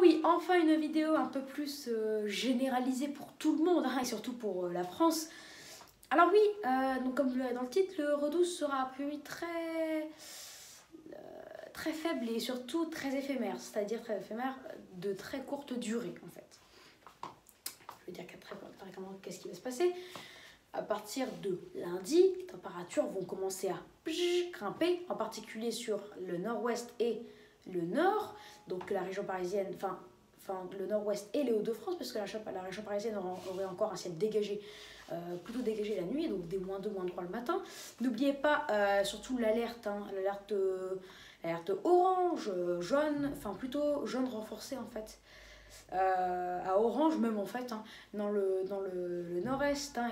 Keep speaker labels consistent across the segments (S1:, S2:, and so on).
S1: oui, enfin une vidéo un peu plus généralisée pour tout le monde, hein, et surtout pour la France. Alors oui, donc comme vous l'avez dans le titre, le redoux sera a priori très faible et surtout très éphémère, c'est-à-dire très éphémère de très courte durée en fait. Je veux dire qu'est-ce qui va se passer? À partir de lundi, les températures vont commencer à grimper, en particulier sur le nord-ouest et le nord, donc la région parisienne, enfin le nord-ouest et les Hauts-de-France, parce que la région parisienne aurait encore un ciel dégagé, plutôt dégagé la nuit, donc des -2, -3 le matin. N'oubliez pas surtout l'alerte, hein, l'alerte orange, jaune, enfin plutôt jaune renforcé en fait. À orange même en fait, hein, dans le nord-est, hein,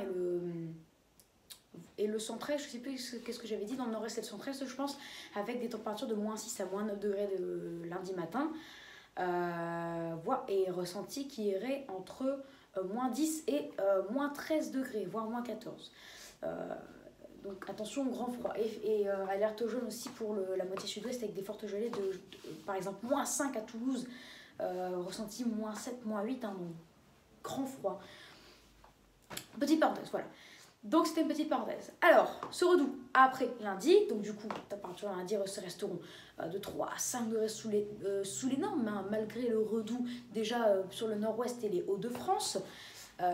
S1: et le centre-est, je sais plus qu'est-ce que j'avais dit, dans le nord-est et le centre-est je pense, avec des températures de -6 à -9 degrés de lundi matin, et ressenti qui irait entre -10 et -13 degrés, voire -14. Donc attention au grand froid. Et alerte jaune aussi pour la moitié sud-ouest avec des fortes gelées par exemple -5 à Toulouse, ressenti -7, -8, hein, donc grand froid. Petite parenthèse, voilà. Donc c'était une petite parenthèse. Alors, ce redoux après lundi, donc du coup, les températures lundi resteront de 3 à 5 degrés sous les normes, hein, malgré le redoux déjà sur le nord-ouest et les Hauts-de-France.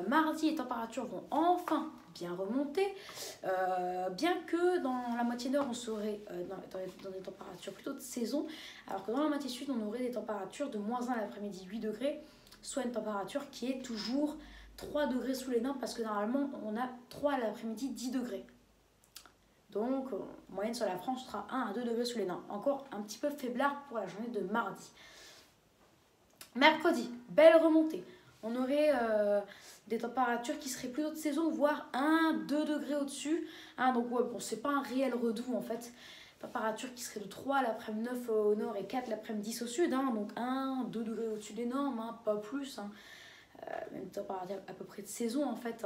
S1: Mardi, les températures vont enfin bien remonter, bien que dans la moitié nord, on serait dans des températures plutôt de saison, alors que dans la moitié sud, on aurait des températures de -1 l'après-midi, 8 degrés, soit une température qui est toujours 3 degrés sous les normes, parce que normalement, on a 3 à l'après-midi, 10 degrés. Donc, en moyenne sur la France, on sera 1 à 2 degrés sous les normes. Encore un petit peu faiblard pour la journée de mardi. Mercredi, belle remontée. On aurait des températures qui seraient plutôt de saison, voire 1-2 degrés au-dessus. Hein, donc ouais, bon, c'est pas un réel redoux en fait. Température qui serait de 3 l'après-midi, 9 au nord et 4 l'après-midi 10 au sud. Hein, donc 1-2 degrés au-dessus des normes, hein, pas plus. Hein. Même température à peu près de saison en fait.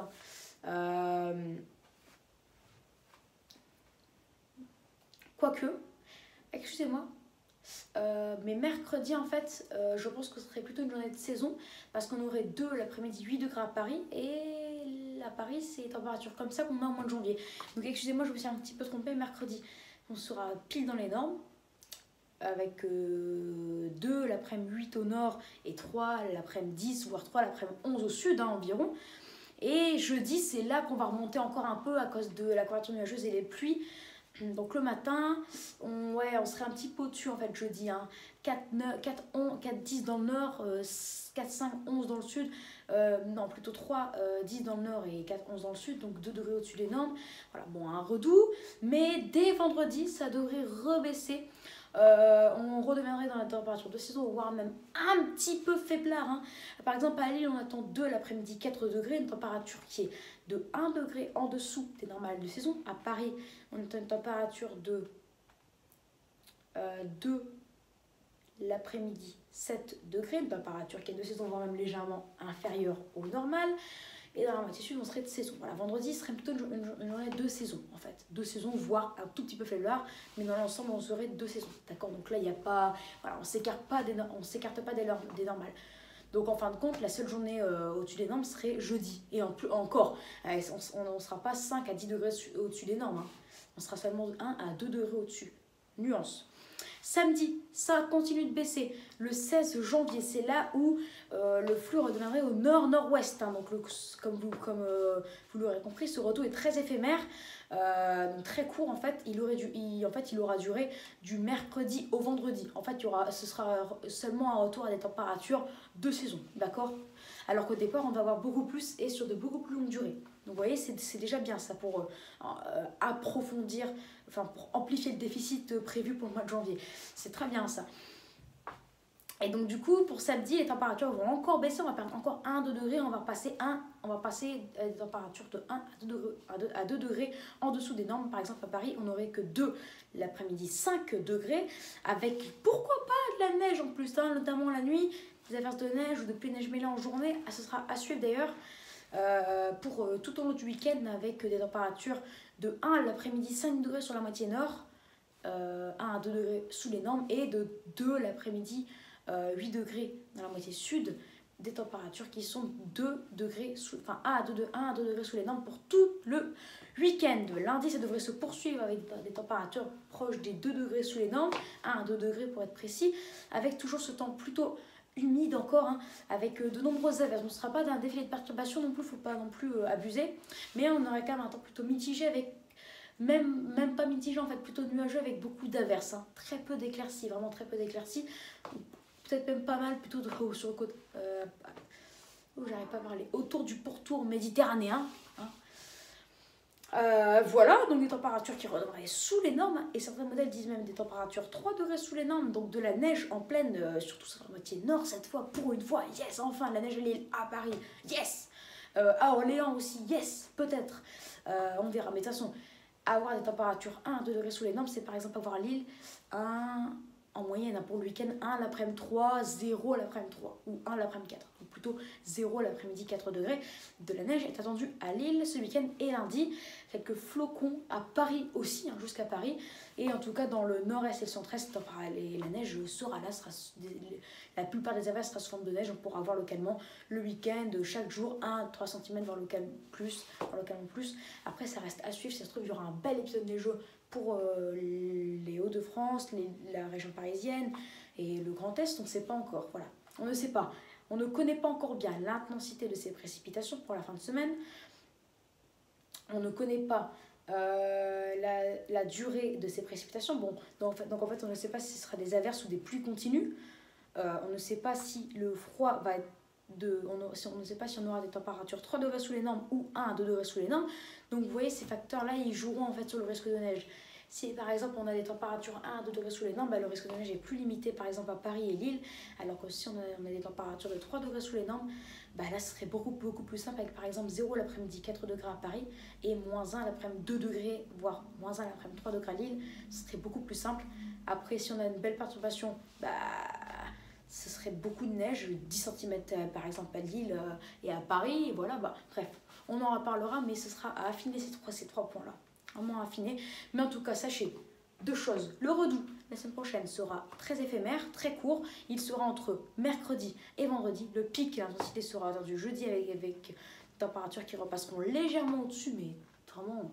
S1: Hein. Quoique, excusez-moi. Mais mercredi en fait je pense que ce serait plutôt une journée de saison, parce qu'on aurait 2 l'après-midi, 8 degrés à Paris, et à Paris c'est température comme ça qu'on a au mois de janvier. Donc excusez-moi, je me suis un petit peu trompée. Mercredi on sera pile dans les normes, avec 2 l'après-midi 8 au nord et 3 l'après-midi 10, voire 3 l'après-midi 11 au sud, hein, environ. Et jeudi c'est là qu'on va remonter encore un peu à cause de la couverture nuageuse et les pluies. Donc le matin, on serait un petit peu au-dessus en fait jeudi. Hein. 4, 10 dans le nord, 4, 5, 11 dans le sud. Non, plutôt 3, 10 dans le nord et 4, 11 dans le sud. Donc 2 degrés au-dessus des normes. Voilà, bon, un redoux. Mais dès vendredi, ça devrait rebaisser. On redeviendrait dans la température de saison, voire même un petit peu faiblard. Hein. Par exemple, à Lille, on attend 2 l'après-midi, 4 degrés, une température qui est de 1 degré en dessous des normales de saison. À Paris, on attend une température de 2 l'après-midi, 7 degrés, une température qui est de saison, voire même légèrement inférieure au normal. Et dans la moitié sud, on serait de saison. Voilà, vendredi serait plutôt une journée de saison, en fait. De saison, voire un tout petit peu faiblard, mais dans l'ensemble, on serait de saison. D'accord? Donc là, il n'y a pas. Voilà, on ne s'écarte pas des normales. Donc en fin de compte, la seule journée au-dessus des normes serait jeudi. Et encore, on ne sera pas 5 à 10 degrés au-dessus des normes. Hein. On sera seulement 1 à 2 degrés au-dessus. Nuance. Samedi, ça continue de baisser. Le 16 janvier, c'est là où le flux redeviendrait au nord-nord-ouest. Hein. Donc, comme vous l'aurez compris, ce retour est très éphémère, très court en fait. Il aura duré du mercredi au vendredi. En fait, ce sera seulement un retour à des températures de saison, d'accord? Alors qu'au départ, on va avoir beaucoup plus et sur de beaucoup plus longues durées. Donc vous voyez, c'est déjà bien ça pour approfondir, enfin pour amplifier le déficit prévu pour le mois de janvier. C'est très bien ça. Et donc du coup, pour samedi, les températures vont encore baisser, on va perdre encore 1-2 degrés, on va passer des températures de 1 à 2 degrés en dessous des normes. Par exemple, à Paris, on n'aurait que 2 l'après-midi, 5 degrés, avec pourquoi pas de la neige en plus, hein, notamment la nuit, des averses de neige ou de pluie neige mêlée en journée. Ce sera à suivre d'ailleurs. Pour tout au long du week-end, avec des températures de 1 l'après-midi, 5 degrés sur la moitié nord, 1 à 2 degrés sous les normes, et de 2 l'après-midi, 8 degrés dans la moitié sud, des températures qui sont 2 degrés enfin 1 à 2 degrés sous les normes pour tout le week-end. Lundi, ça devrait se poursuivre avec des températures proches des 2 degrés sous les normes, 1 à 2 degrés pour être précis, avec toujours ce temps plutôt humide encore, hein, avec de nombreuses averses. On ne sera pas d'un défilé de perturbations non plus, il ne faut pas non plus abuser, mais on aurait quand même un temps plutôt mitigé avec même pas mitigé en fait, plutôt nuageux avec beaucoup d'averses, hein. Très peu d'éclaircies, vraiment très peu d'éclaircies, peut-être même pas mal plutôt sur le côté, j'arrive pas à parler, autour du pourtour méditerranéen, hein. Voilà, donc des températures qui redeviendraient sous les normes, et certains modèles disent même des températures 3 degrés sous les normes, donc de la neige en pleine, surtout sur la moitié nord cette fois, pour une fois, yes, enfin la neige à Lille, à Paris, yes, à Orléans aussi, yes, peut-être, on verra, mais de toute façon, avoir des températures 1 à 2 degrés sous les normes, c'est par exemple avoir Lille, en moyenne pour le week-end, 1 l'après-midi 3, 0 l'après-midi 3, ou 1 l'après-midi 4, donc plutôt 0 l'après-midi 4 degrés. De la neige est attendue à Lille ce week-end et lundi, quelques flocons à Paris aussi, hein, jusqu'à Paris, et en tout cas dans le nord-est et le centre-est, la neige sera là, la plupart des averses sera sous forme de neige, on pourra voir localement le week-end, chaque jour 1-3 cm, voire localement plus. Après ça reste à suivre, ça se trouve il y aura un bel épisode neigeux pour les Hauts-de-France, la région parisienne et le Grand Est, on ne sait pas encore, voilà, on ne sait pas. On ne connaît pas encore bien l'intensité de ces précipitations pour la fin de semaine. On ne connaît pas la durée de ces précipitations. Bon, donc en fait, on ne sait pas si ce sera des averses ou des pluies continues. On ne sait pas si le froid va être on ne sait pas si on aura des températures 3 degrés sous les normes ou 1 à 2 degrés sous les normes. Donc vous voyez, ces facteurs-là, ils joueront en fait sur le risque de neige. Si par exemple on a des températures 1 à 2 degrés sous les normes, bah, le risque de neige est plus limité par exemple à Paris et Lille, alors que si on a des températures de 3 degrés sous les normes, bah, là ce serait beaucoup plus simple avec par exemple 0 l'après-midi 4 degrés à Paris et moins 1 l'après-midi 2 degrés, voire moins 1 l'après-midi 3 degrés à Lille, ce serait beaucoup plus simple. Après si on a une belle perturbation, bah, ce serait beaucoup de neige, 10 cm par exemple à Lille et à Paris, et voilà, bah, bref, on en reparlera, mais ce sera à affiner ces trois points-là. Vraiment affiné, mais en tout cas sachez 2 choses. Le redout la semaine prochaine sera très éphémère, très court, il sera entre mercredi et vendredi. Le pic et l'intensité sera attendu jeudi avec des températures qui repasseront légèrement au-dessus, mais vraiment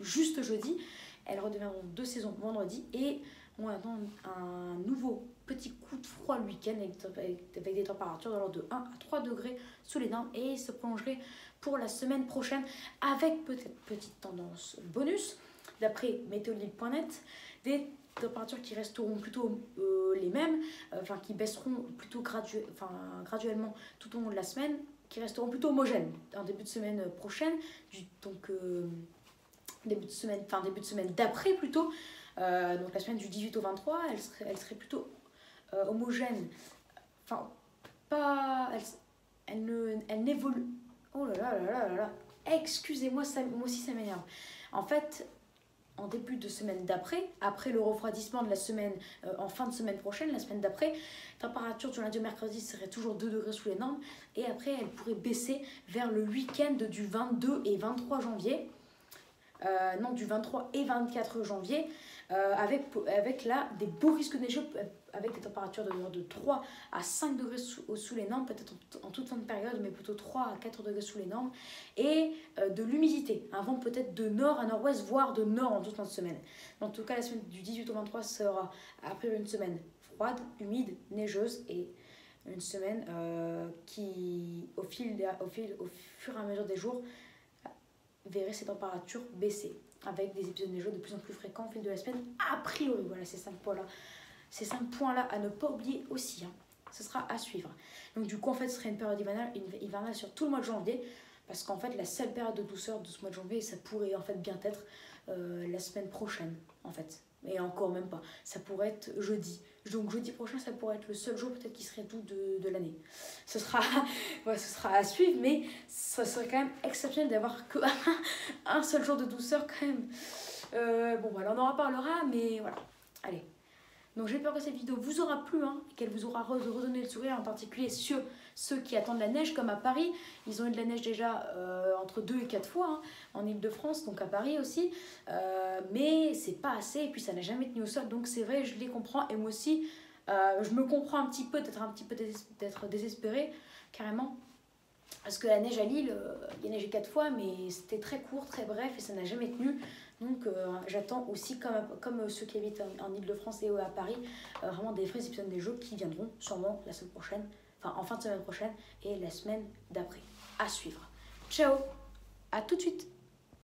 S1: juste jeudi. Elles redeviendront de saison vendredi et on attend un nouveau petit coup de froid le week-end avec des températures de l'ordre de 1 à 3 degrés sous les normes et se prolongerait pour la semaine prochaine avec peut-être petite tendance bonus d'après météolite.net, des températures qui resteront plutôt les mêmes, enfin qui baisseront plutôt graduellement tout au long de la semaine, qui resteront plutôt homogènes en début de semaine prochaine, donc début de semaine d'après plutôt, donc la semaine du 18 au 23, elle serait plutôt homogène, enfin pas, elle n'évolue. Oh là là là là là là, excusez-moi, moi aussi ça m'énerve. En fait, en début de semaine d'après, après le refroidissement de la semaine, en fin de semaine prochaine, la semaine d'après, température du lundi au mercredi serait toujours 2 degrés sous les normes, et après elle pourrait baisser vers le week-end du 22 et 23 janvier, du 23 et 24 janvier, avec là des beaux risques neigeux, avec des températures de 3 à 5 degrés sous les normes, peut-être en toute fin de période, mais plutôt 3 à 4 degrés sous les normes, et de l'humidité, un vent peut-être de nord à nord-ouest, voire de nord en toute fin de semaine. En tout cas, la semaine du 18 au 23 sera après une semaine froide, humide, neigeuse, et une semaine qui, au fur et à mesure des jours, verrait ces températures baisser, avec des épisodes neigeux de plus en plus fréquents au fil de la semaine, a priori. Voilà, ces 5 points-là à ne pas oublier aussi, hein. Ce sera à suivre. Donc du coup, en fait, ce serait une période hivernale sur tout le mois de janvier, parce qu'en fait, la seule période de douceur de ce mois de janvier, ça pourrait en fait bien être la semaine prochaine, en fait. Et encore même pas. Ça pourrait être jeudi. Donc jeudi prochain, ça pourrait être le seul jour peut-être qui serait doux de l'année. Ce sera à suivre, mais ça serait quand même exceptionnel d'avoir que un seul jour de douceur quand même. Bon, voilà, on en reparlera, mais voilà. Allez. Donc j'espère que cette vidéo vous aura plu, hein, qu'elle vous aura redonné le sourire, en particulier ceux qui attendent la neige, comme à Paris. Ils ont eu de la neige déjà entre 2 et 4 fois, hein, en Ile-de-France, donc à Paris aussi. Mais c'est pas assez, et puis ça n'a jamais tenu au sol, donc c'est vrai, je les comprends. Et moi aussi, Je me comprends un petit peu d'être désespérée, carrément. Parce que la neige à Lille, il y a neigé 4 fois, mais c'était très court, très bref, et ça n'a jamais tenu. Donc j'attends aussi, comme ceux qui habitent en Ile-de-France et à Paris, vraiment des vrais épisodes des jeux qui viendront sûrement la semaine prochaine, enfin en fin de semaine prochaine et la semaine d'après. À suivre. Ciao, à tout de suite.